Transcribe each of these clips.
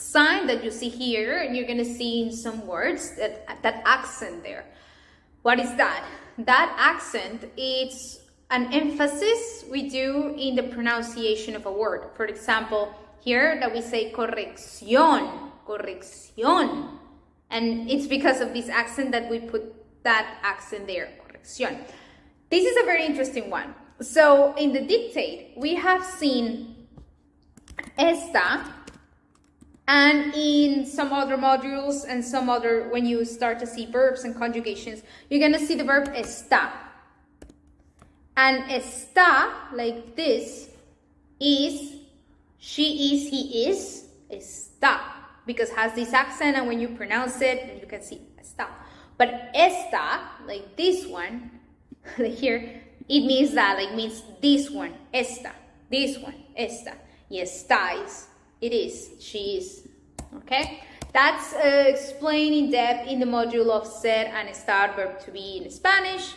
sign that you see here, and you're gonna see in some words that accent there. What is that? That accent is an emphasis we do in the pronunciation of a word. For example, here that we say corrección, corrección. And it's because of this accent that we put that accent there, corrección. This is a very interesting one. So in the dictate, we have seen esta, and in some other modules and some other, when you start to see verbs and conjugations, you're gonna see the verb está. And está, like this, is she is, he is, está, because it has this accent, and when you pronounce it, you can see está. But esta, like this one, like here, it means that, like means this one, esta, this one, esta. Yes, está is, it is, she is, okay? That's explained in depth in the module of ser and estar, verb to be in Spanish.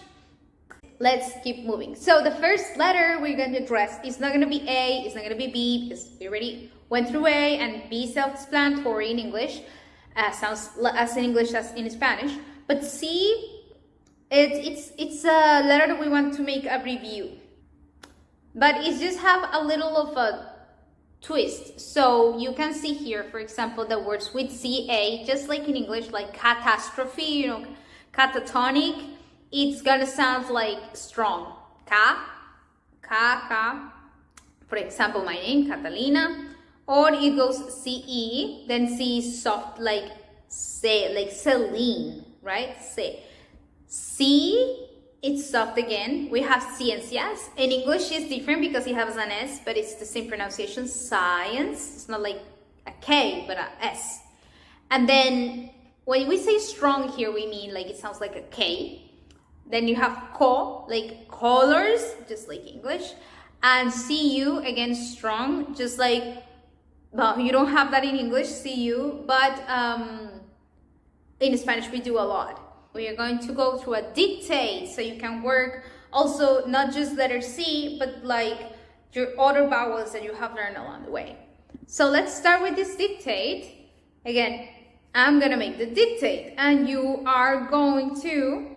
Let's keep moving. So the first letter we're going to address is not going to be A, it's not going to be B, because we already went through A, and B self-explanatory in English, sounds as in English as in Spanish. But C, it's a letter that we want to make a review. But it just have a little of a twist. So you can see here, for example, the words with CA, just like in English, like catastrophe, you know, catatonic. It's gonna sound like strong. Ka. For example, my name, Catalina. Or it goes CE, then C is soft like se, like Celine, right? Se. C, it's soft again. We have ciencias. In English, it's different because it has an S, but it's the same pronunciation, science. It's not like a K, but a S. And then when we say strong here, we mean like it sounds like a K. Then you have co, like colors, just like English. And CU, again, strong, just like, well, you don't have that in English, CU, but in Spanish we do a lot. We are going to go through a dictate, so you can work also not just letter C, but like your other vowels that you have learned along the way. So let's start with this dictate. Again, I'm gonna make the dictate, and you are going to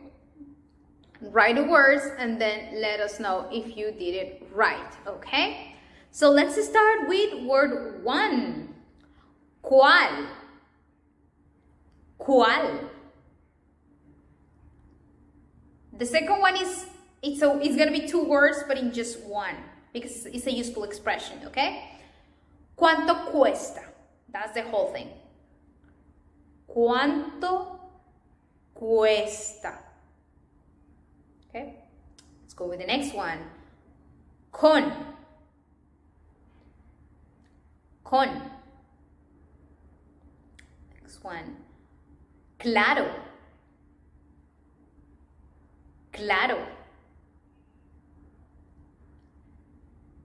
write the words and then let us know if you did it right, okay? So let's start with word 1. ¿Cuál? ¿Cuál? The second one is, it's gonna be 2 words, but in just one, because it's a useful expression, okay? ¿Cuánto cuesta? That's the whole thing. ¿Cuánto cuesta? Okay, let's go with the next one. Con. Con. Next one. Claro. Claro.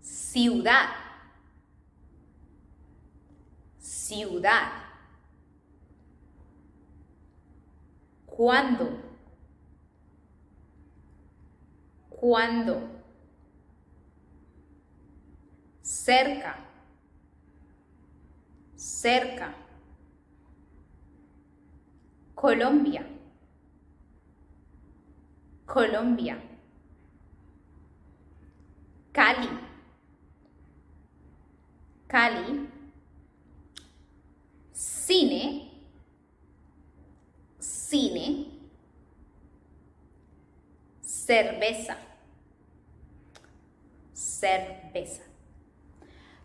Ciudad. Ciudad. ¿Cuándo? ¿Cuándo? Cerca. Cerca. Colombia. Colombia. Cali. Cali. Cine. Cine. Cerveza. Cerveza.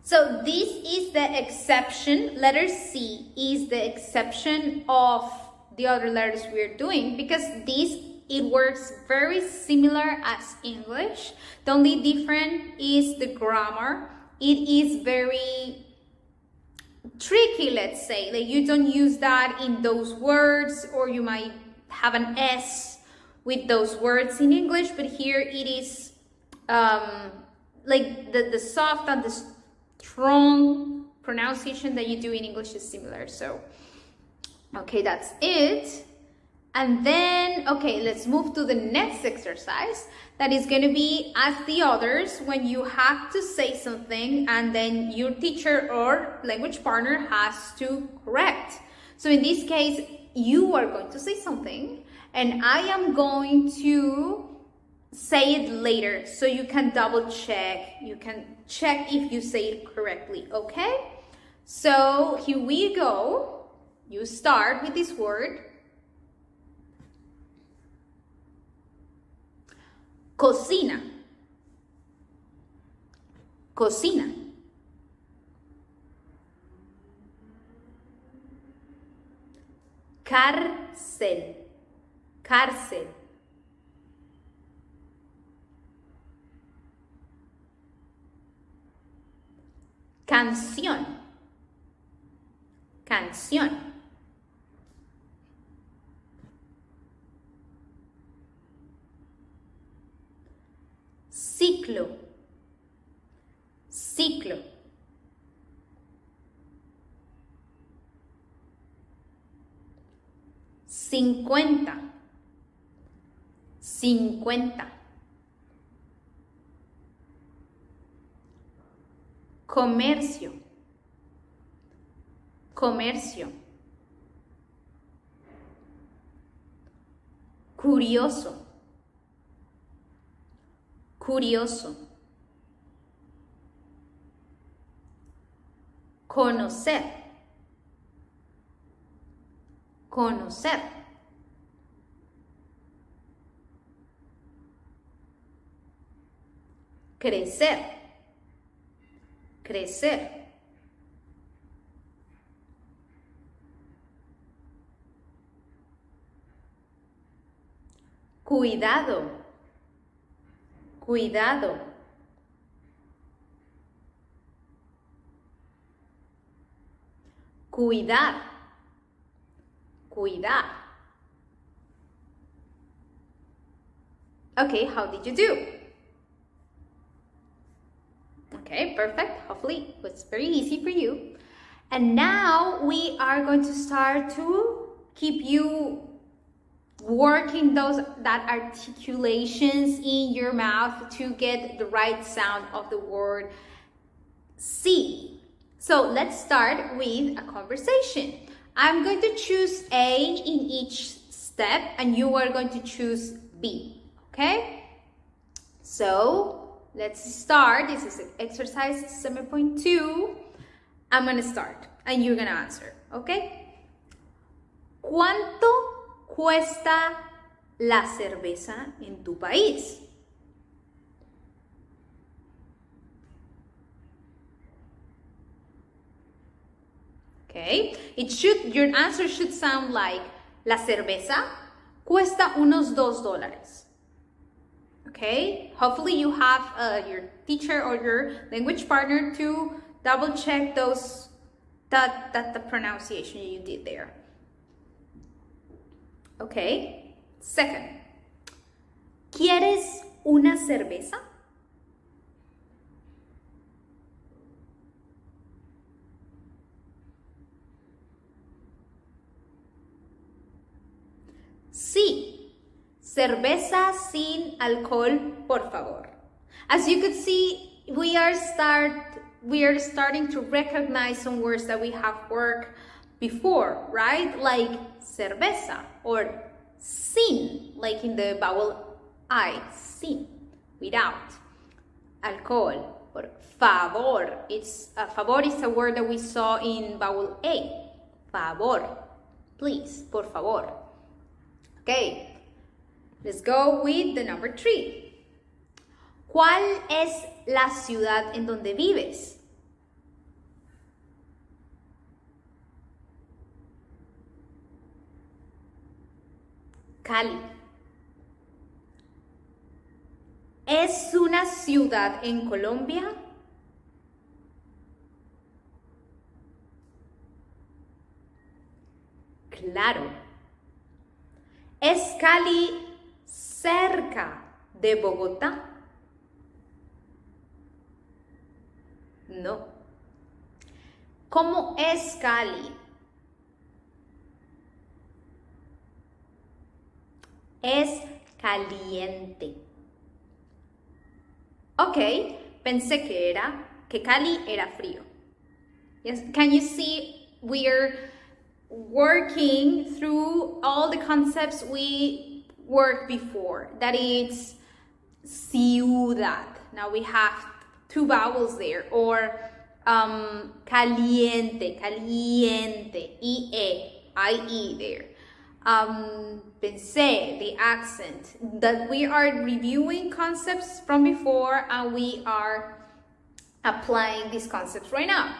So this is the exception. Letter C is the exception of the other letters we're doing, because it works very similar as English. The only difference is the grammar. It is very tricky, let's say. Like, you don't use that in those words, or you might have an S with those words in English, but here it is like the soft and the strong pronunciation that you do in English is similar. So okay, that's it. And then, okay, let's move to the next exercise. That is going to be as the others, when you have to say something and then your teacher or language partner has to correct. So in this case, you are going to say something and I am going to say it later so you can double check. You can check if you say it correctly, okay? So here we go. You start with this word. Cocina. Cocina. Cárcel. Cárcel. Canción. Canción. Ciclo. Ciclo. Cincuenta. Cincuenta. Comercio. Comercio. Curioso. Curioso. Conocer. Conocer. Crecer. Crecer. Cuidado. Cuidado. Cuidar. Cuidar. Okay, how did you do? Okay, perfect. Hopefully it was very easy for you. And now we are going to start to keep you working that articulations in your mouth to get the right sound of the word see. So let's start with a conversation. I'm going to choose A in each step and you are going to choose B, okay? So let's start. This is exercise 7.2. I'm going to start and you're going to answer, okay? ¿Cuánto cuesta la cerveza en tu país? Okay, your answer should sound like la cerveza cuesta unos $2. Okay, hopefully you have your teacher or your language partner to double check that the pronunciation you did there. Okay, second, ¿quieres una cerveza? Sí, cerveza sin alcohol, por favor. As you could see, we are starting to recognize some words that we have worked before, right? Like cerveza or sin, like in the vowel I, sin, without. Alcohol or favor. Favor is a word that we saw in vowel A. Favor, please, por favor. Okay, let's go with the number 3. ¿Cuál es la ciudad en donde vives? Cali. ¿Es una ciudad en Colombia? Claro. ¿Es Cali cerca de Bogotá? No. ¿Cómo es Cali? es caliente. Ok, pensé que Cali era frío. Yes, can you see we're working through all the concepts we worked before? That is ciudad. Now we have two vowels there. Or caliente, I-E there. Pensé, the accent. That we are reviewing concepts from before and we are applying these concepts right now.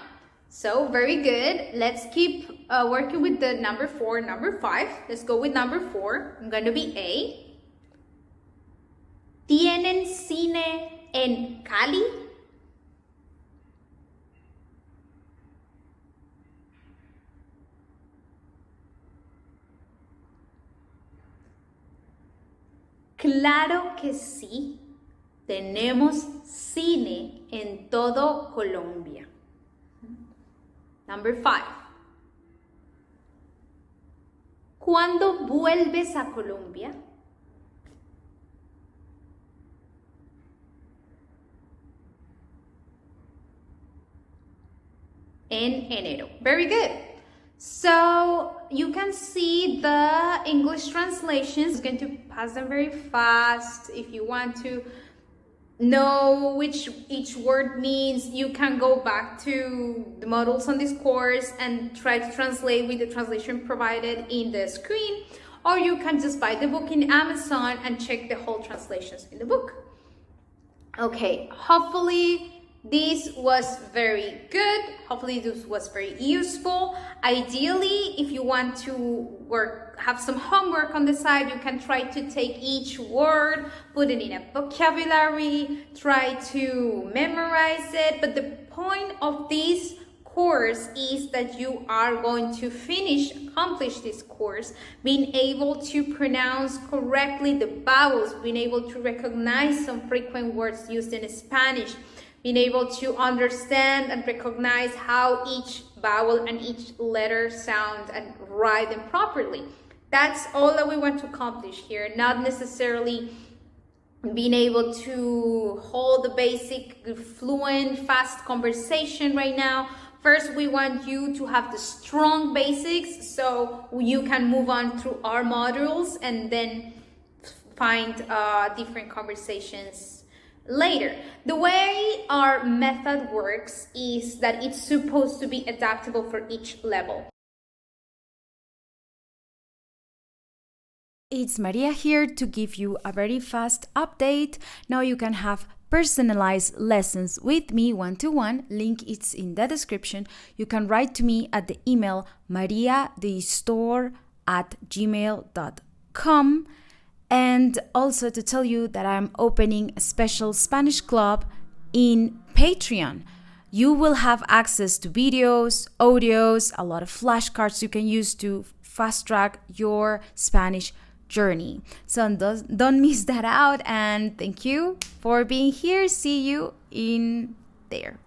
So very good. Let's keep working with the number 4, number 5. Let's go with number 4. I'm going to be A. ¿Tienen cine en Cali? Claro que sí. Tenemos cine en todo Colombia. Number 5. ¿Cuándo vuelves a Colombia? En enero. Very good. So you can see the English translations. I'm going to pass them very fast. If you want to know which each word means, you can go back to the models on this course and try to translate with the translation provided in the screen, or you can just buy the book in Amazon and check the whole translations in the book. Okay, hopefully this was very good. Hopefully this was very useful. Ideally, if you want to have some homework on the side, you can try to take each word, put it in a vocabulary, try to memorize it. But the point of this course is that you are going to accomplish this course, being able to pronounce correctly the vowels, being able to recognize some frequent words used in Spanish, being able to understand and recognize how each vowel and each letter sound and write them properly. That's all that we want to accomplish here, not necessarily being able to hold the basic, fluent, fast conversation right now. First, we want you to have the strong basics so you can move on through our modules and then find different conversations later. The way our method works is that it's supposed to be adaptable for each level. It's Maria here to give you a very fast update. Now you can have personalized lessons with me one-to-one. Link is in the description. You can write to me at the email mariadestore@gmail.com. And also to tell you that I'm opening a special Spanish club in Patreon. You will have access to videos, audios, a lot of flashcards you can use to fast track your Spanish journey. So don't miss that out, and thank you for being here. See you in there.